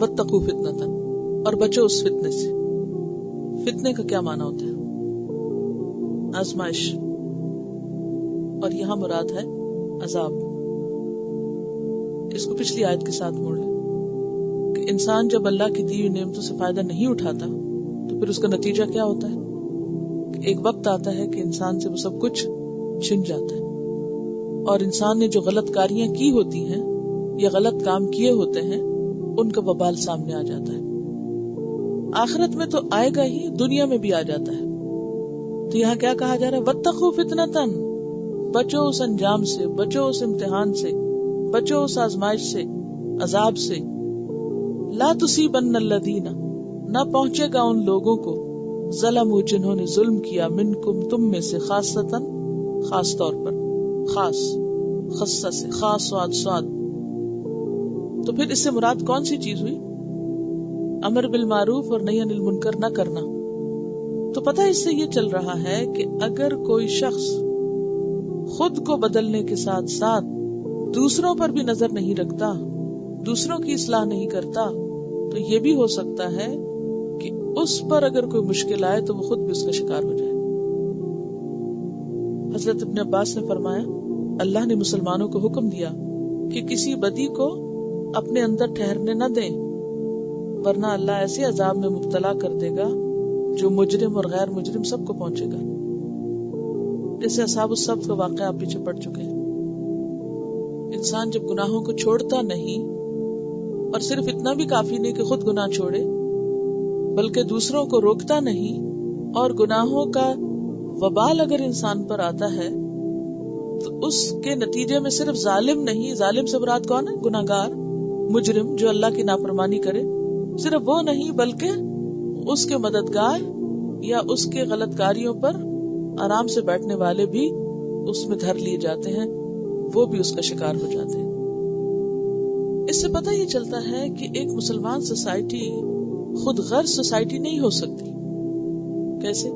واتقوا فتنۃ، اور بچو اس فتنے سے. فتنے کا کیا معنی ہوتا ہے؟ آزمائش، اور یہاں مراد ہے عذاب. اس کو پچھلی آیت کے ساتھ موڑ لیں کہ انسان جب اللہ کی دی ہوئی نعمتوں سے فائدہ نہیں اٹھاتا تو پھر اس کا نتیجہ کیا ہوتا ہے کہ ایک وقت آتا ہے کہ انسان سے وہ سب کچھ چھن جاتا ہے، اور انسان نے جو غلط کاریاں کی ہوتی ہیں یا غلط کام کیے ہوتے ہیں ان کا وبال سامنے آ جاتا ہے. آخرت میں تو آئے گا ہی، دنیا میں بھی آ جاتا ہے. تو یہاں کیا کہا جا رہا ہے؟ واتقوا فتنۃ، بچو اس انجام سے، بچو اس امتحان سے، بچو اس آزمائش سے، عذاب سے. لا تصیبن الذین، نہ پہنچے گا ان لوگوں کو، ظلموا، جنہوں نے ظلم کیا، منکم، تم میں سے، خاصتاً، خاص طور پر، خاص، خصہ سے، خاص سواد. تو پھر اس سے مراد کون سی چیز ہوئی؟ امر بالمعروف اور نہی عن المنکر نہ کرنا. تو پتہ اس سے یہ چل رہا ہے کہ اگر کوئی شخص خود کو بدلنے کے ساتھ ساتھ دوسروں پر بھی نظر نہیں رکھتا، دوسروں کی اصلاح نہیں کرتا، تو یہ بھی ہو سکتا ہے کہ اس پر اگر کوئی مشکل آئے تو وہ خود بھی اس کا شکار ہو جائے. حضرت ابن عباس نے فرمایا اللہ نے مسلمانوں کو حکم دیا کہ کسی بدی کو اپنے اندر ٹھہرنے نہ دیں، ورنہ اللہ ایسے عذاب میں مبتلا کر دے گا جو مجرم اور غیر مجرم سب کو پہنچے گا. جیسے اصحاب السبت کا واقعہ آپ پیچھے پڑ چکے ہیں. انسان جب گناہوں کو چھوڑتا نہیں، اور صرف اتنا بھی کافی نہیں کہ خود گناہ چھوڑے بلکہ دوسروں کو روکتا نہیں، اور گناہوں کا وبال اگر انسان پر آتا ہے تو اس کے نتیجے میں صرف ظالم نہیں، ظالم سے مراد کون ہے؟ گناہگار، مجرم جو اللہ کی نافرمانی کرے، صرف وہ نہیں بلکہ اس کے مددگار یا اس کے غلط کاریوں پر آرام سے بیٹھنے والے بھی اس میں دھر لیے جاتے ہیں، وہ بھی اس کا شکار ہو جاتے ہیں. اس سے پتہ یہ چلتا ہے کہ ایک مسلمان سوسائٹی خود غرض سوسائٹی نہیں ہو سکتی. کیسے؟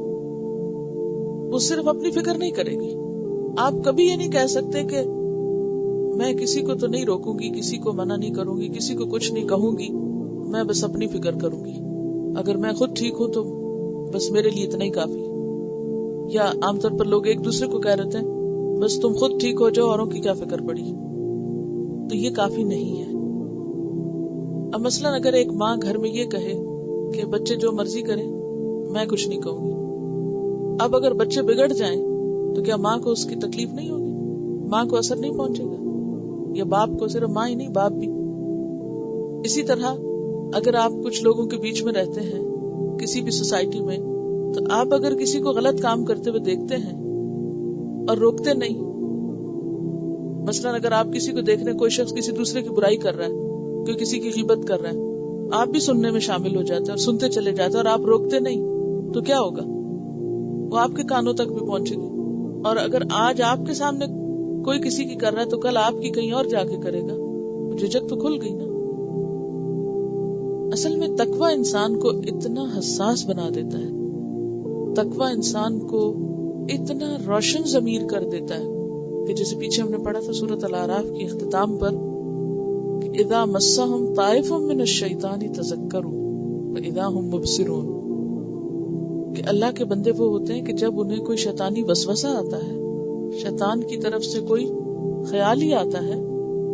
وہ صرف اپنی فکر نہیں کرے گی. آپ کبھی یہ نہیں کہہ سکتے کہ میں کسی کو تو نہیں روکوں گی، کسی کو منع نہیں کروں گی، کسی کو کچھ نہیں کہوں گی، میں بس اپنی فکر کروں گی. اگر میں خود ٹھیک ہوں تو بس میرے لیے اتنا ہی کافی. یا عام طور پر لوگ ایک دوسرے کو کہہ رہتے ہیں بس تم خود ٹھیک ہو جاؤ، اوروں کی کیا فکر پڑی. تو یہ کافی نہیں ہے. اب مثلاً اگر ایک ماں گھر میں یہ کہے کہ بچے جو مرضی کریں، میں کچھ نہیں کہوں گی. اب اگر بچے بگڑ جائیں تو کیا ماں کو اس کی تکلیف نہیں ہوگی؟ ماں کو اثر نہیں پہنچے گا؟ یا باپ کو؟ صرف ماں ہی نہیں، باپ بھی. اسی طرح اگر آپ کچھ لوگوں کے بیچ میں رہتے ہیں کسی بھی سوسائٹی میں، تو آپ اگر کسی کو غلط کام کرتے ہوئے دیکھتے ہیں اور روکتے نہیں، مثلاً اگر آپ کسی کو دیکھ رہے ہیں کوئی شخص کسی دوسرے کی برائی کر رہا ہے، کوئی کسی کی غیبت کر رہا ہے، آپ بھی سننے میں شامل ہو جاتے ہیں اور سنتے چلے جاتے ہیں اور آپ روکتے نہیں، تو کیا ہوگا؟ وہ آپ کے کانوں تک بھی پہنچے گی. اور اگر آج آپ کے سامنے کوئی کسی کی کر رہا ہے تو کل آپ کی کہیں اور جا کے کرے گا. جھجک تو کھل گئی نا. اصل میں تقوی انسان کو اتنا حساس بنا دیتا ہے، تقوی انسان کو اتنا روشن ضمیر کر دیتا ہے کہ جیسے پیچھے ہم نے پڑھا تھا سورۃ الاعراف کی اختتام پر کہ اذا مسهم طائف من الشیطان تذکروا واذا هم مبصرون، کہ اللہ کے بندے وہ ہوتے ہیں کہ جب انہیں کوئی شیطانی وسوسہ آتا ہے، شیطان کی طرف سے کوئی خیال ہی آتا ہے،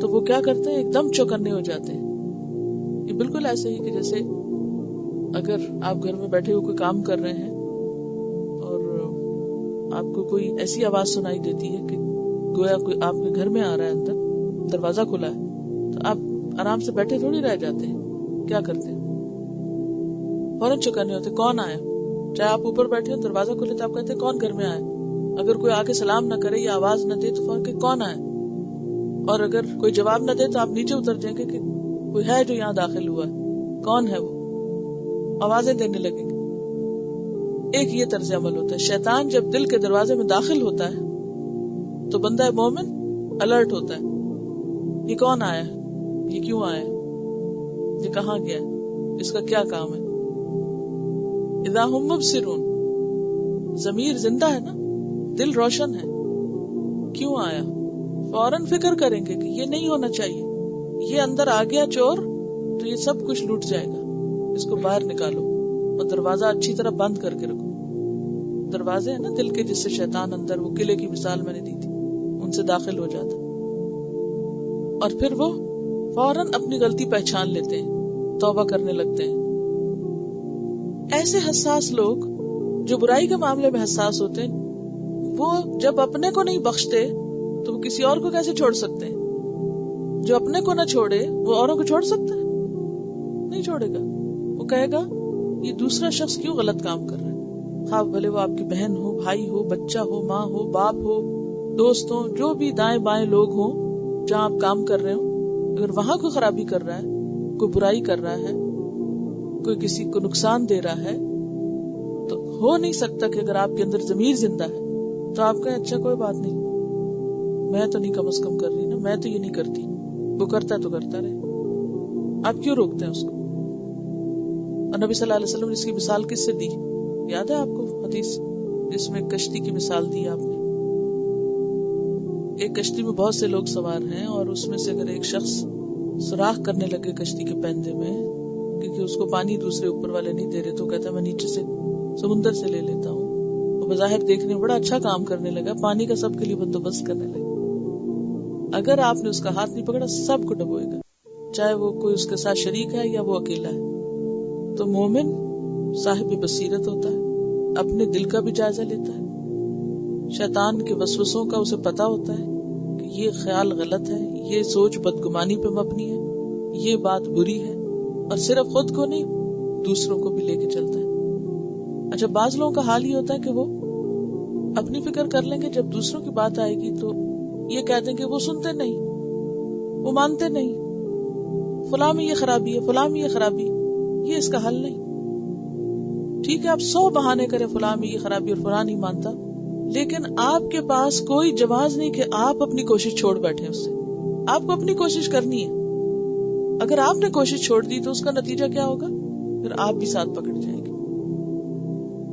تو وہ کیا کرتے ہیں؟ ایک دم چوکنے ہو جاتے ہیں. یہ بالکل ایسے ہی کہ جیسے اگر آپ گھر میں بیٹھے ہوئے کوئی کام کر رہے ہیں اور آپ کو کوئی ایسی آواز سنائی دیتی ہے کہ گویا کوئی آپ کے گھر میں آ رہا ہے، اندر دروازہ کھلا ہے، تو آپ آرام سے بیٹھے تھوڑی رہ جاتے ہیں. کیا کرتے ہیں؟ فوراً چوکنے ہوتے. کون آیا؟ چاہے آپ اوپر بیٹھے ہو، دروازہ کھلے تو آپ کہتے ہیں کون گھر میں آیا. اگر کوئی آگے سلام نہ کرے یا آواز نہ دے تو فوراً کہ کون آیا. اور اگر کوئی جواب نہ دے تو آپ نیچے اتر جائیں گے کہ کوئی ہے جو یہاں داخل ہوا ہے، کون ہے وہ، آوازیں دینے لگیں گے. ایک یہ طرز عمل ہوتا ہے. شیطان جب دل کے دروازے میں داخل ہوتا ہے تو بندہ مومن الرٹ ہوتا ہے. یہ کون آیا ہے، یہ کیوں آیا ہے، یہ کہاں گیا ہے، اس کا کیا کام ہے. اذا ہم مبصرون، ضمیر زندہ ہے نا، دل روشن ہے. کیوں آیا؟ فوراً فکر کریں گے کہ یہ نہیں ہونا چاہیے، یہ اندر آ گیا چور، تو یہ سب کچھ لوٹ جائے گا. اس کو باہر نکالو اور دروازہ اچھی طرح بند کر کے رکھو. دروازے ہیں نا دل کے، جس سے شیطان اندر، وہ قلعے کی مثال میں نے دی تھی، ان سے داخل ہو جاتا اور پھر وہ فوراً اپنی غلطی پہچان لیتے ہیں، توبہ کرنے لگتے ہیں. ایسے حساس لوگ جو برائی کے معاملے میں حساس ہوتے ہیں، وہ جب اپنے کو نہیں بخشتے تو وہ کسی اور کو کیسے چھوڑ سکتے ہیں؟ جو اپنے کو نہ چھوڑے وہ اوروں کو چھوڑ سکتا ہے؟ نہیں چھوڑے گا. وہ کہے گا یہ دوسرا شخص کیوں غلط کام کر رہا ہے، خواہ بھلے وہ آپ کی بہن ہو، بھائی ہو، بچہ ہو، ماں ہو، باپ ہو، دوست ہو، جو بھی دائیں بائیں لوگ ہوں جہاں آپ کام کر رہے ہوں، اگر وہاں کوئی خرابی کر رہا ہے، کوئی برائی کر رہا ہے، کوئی کسی کو نقصان دے رہا ہے، تو ہو نہیں سکتا کہ اگر آپ کے اندر ضمیر زندہ ہے تو آپ کہیں اچھا کوئی بات نہیں، میں تو نہیں کم از کم کر رہی نا، میں تو یہ نہیں کرتی، وہ کرتا تو کرتا رہے، آپ کیوں روکتے ہیں اس کو؟ اور نبی صلی اللہ علیہ وسلم نے اس کی مثال کس سے دی؟ یاد ہے آپ کو حدیث جس میں کشتی کی مثال دی آپ نے؟ ایک کشتی میں بہت سے لوگ سوار ہیں اور اس میں سے اگر ایک شخص سوراخ کرنے لگے کشتی کے پیندے میں، کیونکہ اس کو پانی دوسرے اوپر والے نہیں دے رہے، تو کہتا ہے میں نیچے سے سمندر سے لے لیتا ہوں. وہ بظاہر دیکھنے میں بڑا اچھا کام کرنے لگا، پانی کا سب کے لیے بندوبست کرنے لگا. اگر آپ نے اس کا ہاتھ نہیں پکڑا سب کو ڈبوئے گا، چاہے وہ کوئی اس کے ساتھ شریک ہے یا وہ اکیلا ہے. تو مومن صاحب بصیرت ہوتا ہے، اپنے دل کا بھی جائزہ لیتا ہے، شیطان کے وسوسوں کا اسے پتا ہوتا ہے کہ یہ خیال غلط ہے، یہ سوچ بدگمانی پہ مبنی ہے، یہ بات بری ہے، اور صرف خود کو نہیں دوسروں کو بھی لے کے چلتا ہے. اچھا، بعض لوگوں کا حال یہ ہوتا ہے کہ وہ اپنی فکر کر لیں گے، جب دوسروں کی بات آئے گی تو یہ کہتے ہیں کہ وہ سنتے نہیں، وہ مانتے نہیں، فلاں میں یہ خرابی ہے، فلاں میں یہ خرابی. یہ اس کا حل نہیں. ٹھیک ہے آپ 100 بہانے کریں فلاں میں یہ خرابی اور فلاں نہیں مانتا، لیکن آپ کے پاس کوئی جواز نہیں کہ آپ اپنی کوشش چھوڑ بیٹھیں. اس سے آپ کو اپنی کوشش کرنی ہے. اگر آپ نے کوشش چھوڑ دی تو اس کا نتیجہ کیا ہوگا؟ پھر آپ بھی ساتھ پکڑ جائیں گے.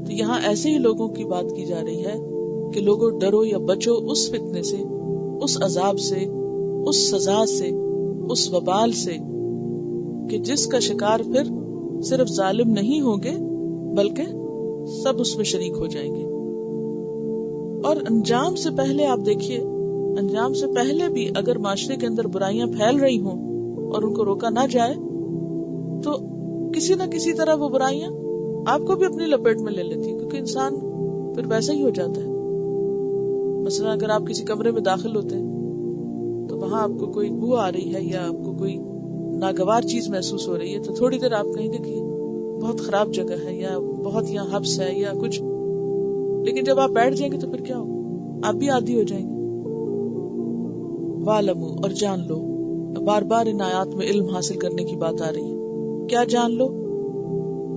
تو یہاں ایسے ہی لوگوں کی بات کی جا رہی ہے کہ لوگوں ڈرو یا بچو اس فتنے سے، اس عذاب سے، اس سزا سے، اس وبال سے کہ جس کا شکار پھر صرف ظالم نہیں ہوں گے بلکہ سب اس میں شریک ہو جائیں گے. اور انجام سے پہلے آپ دیکھیے، انجام سے پہلے بھی اگر معاشرے کے اندر برائیاں پھیل رہی ہوں اور ان کو روکا نہ جائے تو کسی نہ کسی طرح وہ برائیاں آپ کو بھی اپنی لپیٹ میں لے لیتی ہیں، کیونکہ انسان پھر ویسا ہی ہو جاتا ہے. مثلا اگر آپ کسی کمرے میں داخل ہوتے ہیں تو وہاں آپ کو کوئی بو آ رہی ہے یا آپ کو کوئی ناگوار چیز محسوس ہو رہی ہے تو تھوڑی دیر آپ کہیں گے کہ بہت خراب جگہ ہے یا بہت یہاں حبس ہے یا کچھ، لیکن جب آپ بیٹھ جائیں گے تو پھر کیا ہوگا؟ آپ بھی عادی ہو جائیں گے. وَاعْلَمُوا، اور جان لو، بار بار ان آیات میں علم حاصل کرنے کی بات آ رہی ہے. کیا جان لو؟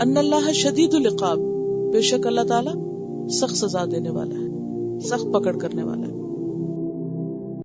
ان اللہ شدید العقاب، بے شک اللہ تعالی سخت سزا دینے والا ہے، سخت پکڑ کرنے والا ہے.